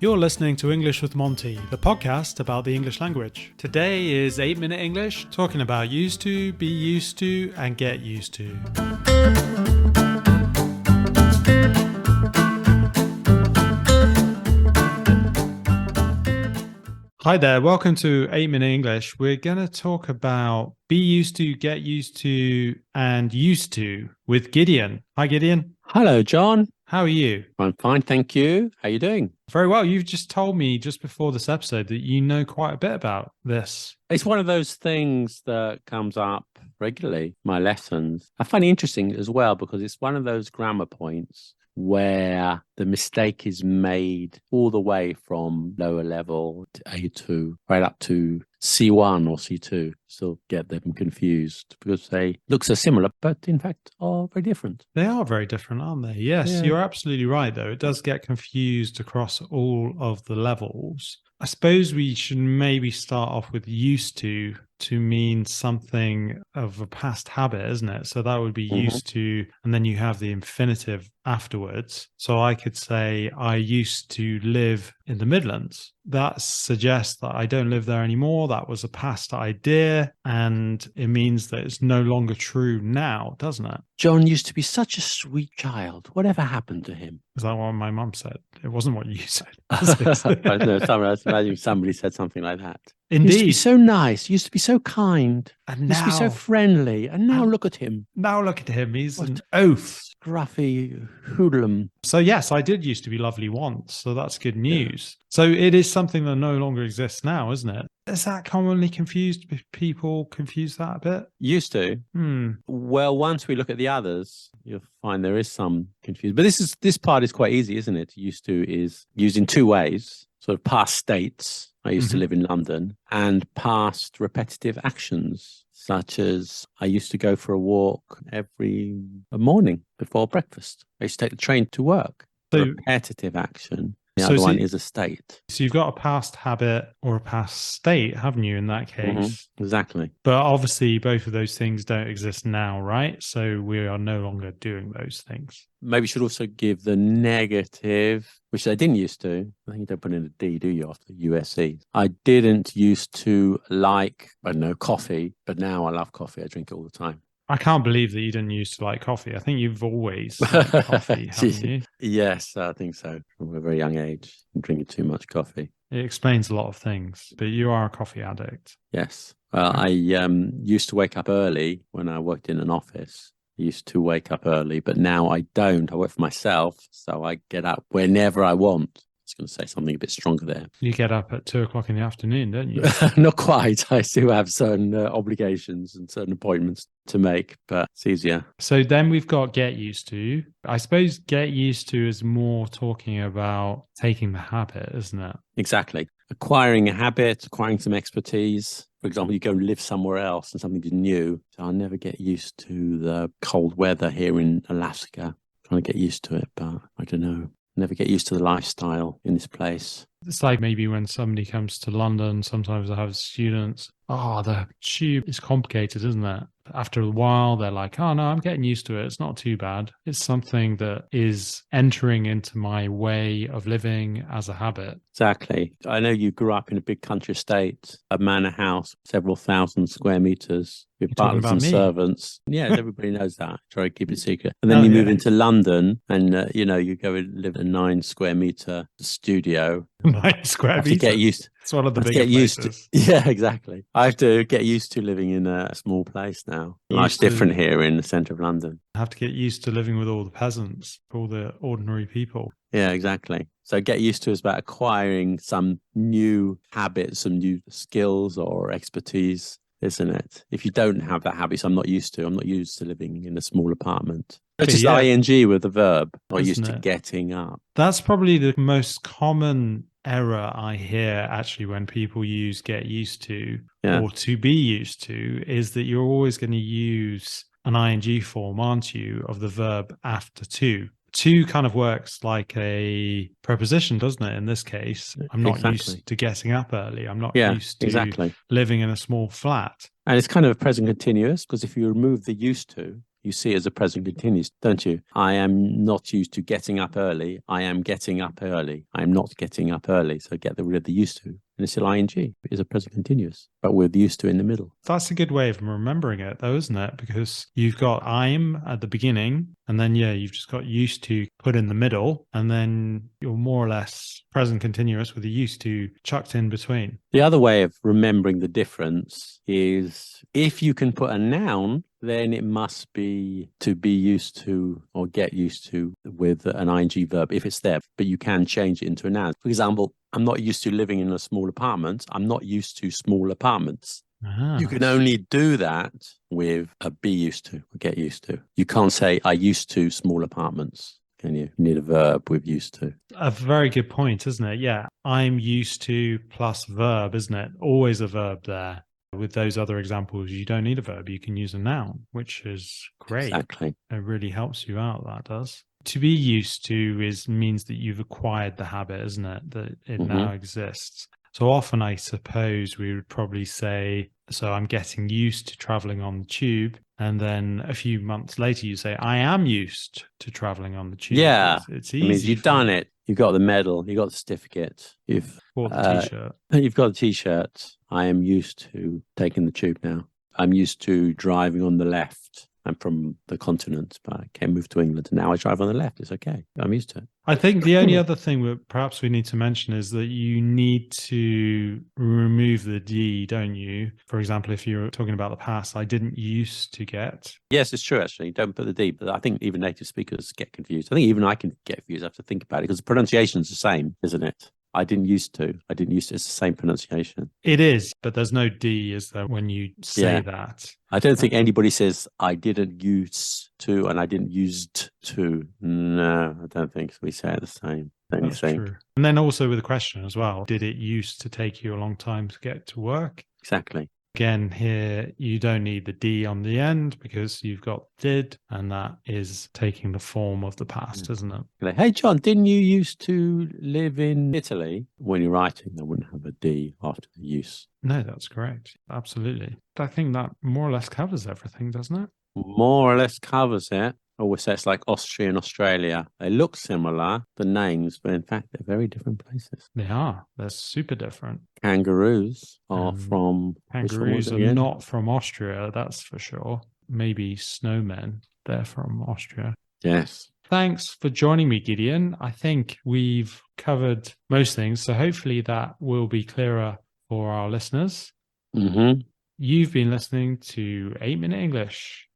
You're listening to English with Monty, the podcast about the English language. Today is 8-Minute English, talking about used to, be used to, and get used to. Hi there, welcome to 8-Minute English. We're going to talk about be used to, get used to, and used to with Gideon. Hi, Gideon. Hello, John. How are you? I'm fine, thank you. How are you doing? Very well. You've just told me just before this episode that you know quite a bit about this. It's one of those things that comes up regularly, my lessons. I find it interesting as well because it's one of those grammar points where the mistake is made all the way from lower level to A2 right up to C1 or C2. Still get them confused because they look so similar, but in fact are very different. They are very different, aren't they? Yes, You're absolutely right, though. It does get confused across all of the levels. I suppose we should maybe start off with used to mean something of a past habit, isn't it? So that would be used to, and then you have the infinitive afterwards. So I could say, I used to live in the Midlands. That suggests that I don't live there anymore. That was a past idea, and it means that it's no longer true now, doesn't it? John used to be such a sweet child. Whatever happened to him? Is that what my mum said? It wasn't what you said. I was imagining somebody said something like that. Indeed. He used to be so nice. He used to be so kind. And He now, used to be so friendly. And now look at him. Now look at him. He's an oaf. Scruffy hoodlum. So yes, I did used to be lovely once. So that's good news. Yeah. So it is something that no longer exists now, isn't it? Is that commonly confused? People confuse that a bit? Used to. Well, once we look at the others, you'll find there is some confusion. But this part is quite easy, isn't it? Used to is used in two ways. Sort of past states. I used to live in London, and past repetitive actions, such as I used to go for a walk every morning before breakfast. I used to take the train to work. So, repetitive action. The other one is a state. So you've got a past habit or a past state, haven't you, in that case? Exactly. But obviously both of those things don't exist now, right? So we are no longer doing those things. Maybe you should also give the negative, which I didn't used to. I think you don't put in a D, do you, after USC? I didn't used to like, coffee, but now I love coffee. I drink it all the time. I can't believe that you didn't used to like coffee. I think you've always liked coffee, haven't you? Yes, I think so. From a very young age, drinking too much coffee. It explains a lot of things, but you are a coffee addict. Yes. Well, I used to wake up early when I worked in an office. I used to wake up early, but now I don't. I work for myself, so I get up whenever I want. I was going to say something a bit stronger there. You get up at 2:00 in the afternoon, don't you? Not quite. I still have certain obligations and certain appointments to make, but it's easier. So then we've got get used to. I suppose get used to is more talking about taking the habit, isn't it? Exactly. Acquiring a habit, acquiring some expertise. For example, you go and live somewhere else and something is new. So I'll never get used to the cold weather here in Alaska. I'm trying to get used to it, but I don't know. Never get used to the lifestyle in this place. It's like maybe when somebody comes to London, sometimes I have students, the tube is complicated, isn't it? After a while, they're like, oh, no, I'm getting used to it. It's not too bad. It's something that is entering into my way of living as a habit. Exactly. I know you grew up in a big country estate, a manor house, several thousand square meters with butlers and servants. Yes, everybody knows that. Try to keep it secret. And then you move into London and, you go and live in a 9 square meter studio. 9 square meters? Get used. It's one of the bigger places. Yeah, exactly. I have to get used to living in a small place now. Life's different here in the centre of London. I have to get used to living with all the peasants, all the ordinary people. Yeah, exactly. So get used to is about acquiring some new habits, some new skills or expertise, isn't it? If you don't have that habit, so I'm not used to living in a small apartment. It's just ing with the verb, not used to getting up. That's probably the most common error I hear actually when people use get used to or to be used to is that you're always going to use an ing form, aren't you, of the verb after to. To kind of works like a preposition, doesn't it? In this case, I'm not used to getting up early. I'm not used to living in a small flat. And it's kind of a present continuous because if you remove the used to, you see it as a present continuous, don't you? I am not used to getting up early. I am getting up early. I am not getting up early. So get rid of the used to. And it's still ing. It is a present continuous, but with used to in the middle. That's a good way of remembering it, though, isn't it? Because you've got I'm at the beginning, and then, you've just got used to put in the middle, and then you're more or less present continuous with the used to chucked in between. The other way of remembering the difference is if you can put a noun, then it must be to be used to or get used to with an ing verb if it's there, but you can change it into a noun. For example, I'm not used to living in a small apartment. I'm not used to small apartments. You can only do that with a be used to or get used to. You can't say I used to small apartments. Can you? You need a verb with used to. A very good point, isn't it? Yeah. I'm used to plus verb, isn't it? Always a verb there. With those other examples, you don't need a verb. You can use a noun, which is great. Exactly. It really helps you out, that does. To be used to means that you've acquired the habit, isn't it? That it now exists. So often, I suppose we would probably say, so I'm getting used to traveling on the tube. And then a few months later, you say, I am used to traveling on the tube. Yeah. It's easy. It means you've done it. You've got the medal. You've got the certificate. You've bought the t-shirt. You've got the t-shirt. I am used to taking the tube now. I'm used to driving on the left. I'm from the continent, but I came moved to England, and now I drive on the left. It's okay. I'm used to it. I think the only other thing that perhaps we need to mention is that you need to remove the D, don't you? For example, if you're talking about the past, I didn't used to get. Yes, it's true, actually. Don't put the D, but I think even native speakers get confused. I think even I can get confused. I have to think about it because the pronunciation is the same, isn't it? I didn't used to. It's the same pronunciation. It is, but there's no D, is there, when you say that? I don't think anybody says I didn't use to and I didn't used to. No, I don't think so. We say it the same. That's true. And then also with the question as well, did it used to take you a long time to get to work? Exactly. Again, here, you don't need the D on the end because you've got did, and that is taking the form of the past, isn't it? Hey, John, didn't you used to live in Italy? When you're writing, they wouldn't have a D after the use. No, that's correct. Absolutely. I think that more or less covers everything, doesn't it? More or less covers it. I always say it's like Austria and Australia. They look similar, the names, but in fact, they're very different places. They are. They're super different. Kangaroos are from... Kangaroos are not from Austria, that's for sure. Maybe snowmen. They're from Austria. Yes. Thanks for joining me, Gideon. I think we've covered most things, so hopefully that will be clearer for our listeners. Mm-hmm. You've been listening to 8 Minute English.